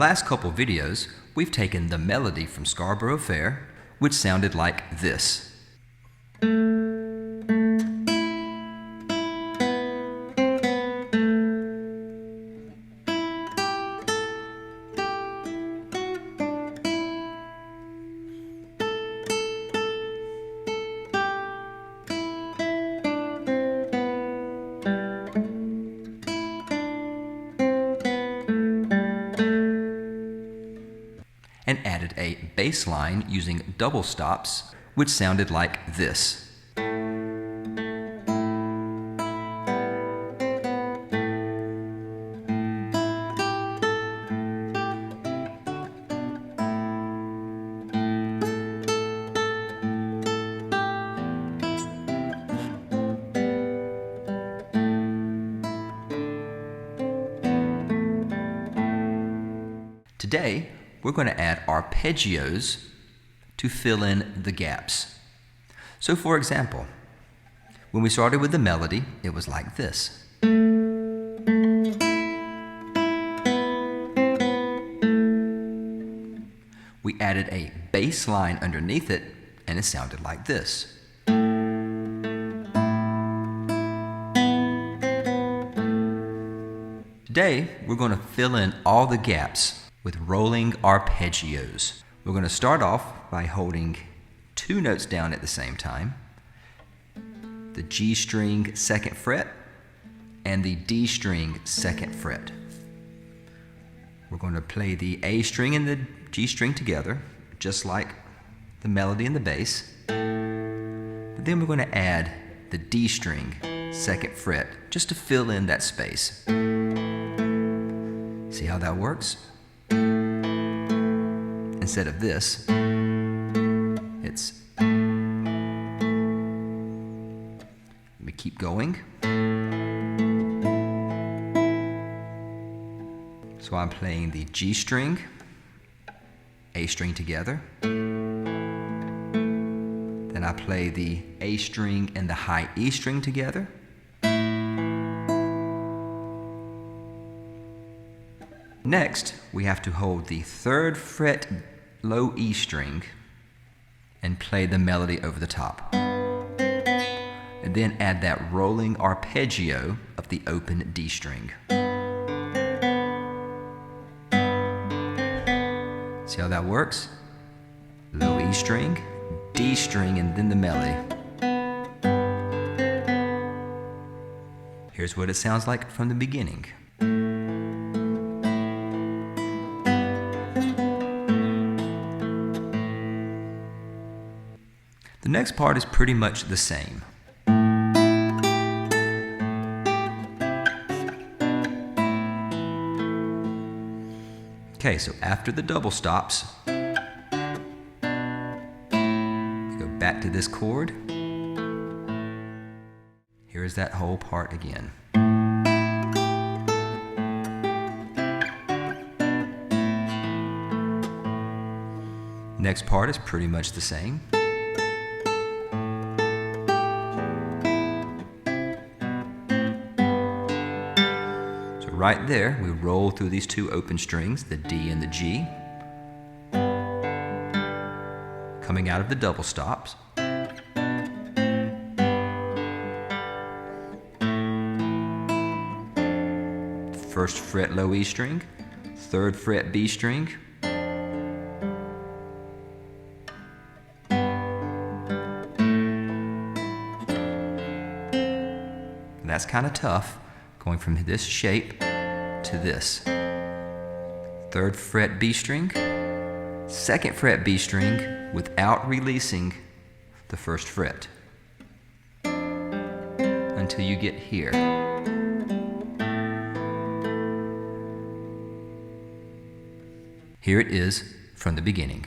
last couple videos, we've taken the melody from Scarborough Fair, which sounded like this. And added a bass line using double stops, which sounded like this. Today, we're going to add arpeggios to fill in the gaps. So for example, when we started with the melody, it was like this. We added a bass line underneath it, and it sounded like this. Today, we're going to fill in all the gaps with rolling arpeggios. We're going to start off by holding two notes down at the same time, the G string 2nd fret and the D string 2nd fret. We're going to play the A string and the G string together, just like the melody and the bass. But then we're going to add the D string 2nd fret just to fill in that space. See how that works? Instead of this, it's, let me keep going. So I'm playing the G string, A string together. Then I play the A string and the high E string together. Next, we have to hold the 3rd fret low E string and play the melody over the top. And then add that rolling arpeggio of the open D string. See how that works? Low E string, D string, and then the melody. Here's what it sounds like from the beginning. The next part is pretty much the same. Okay, so after the double stops, we go back to this chord. Here's that whole part again. Next part is pretty much the same. Right there, we roll through these two open strings, the D and the G, coming out of the double stops. 1st fret low E string, 3rd fret B string, and that's kind of tough, going from this shape to this. 3rd fret B string, 2nd fret B string without releasing the 1st fret until you get here. Here it is from the beginning.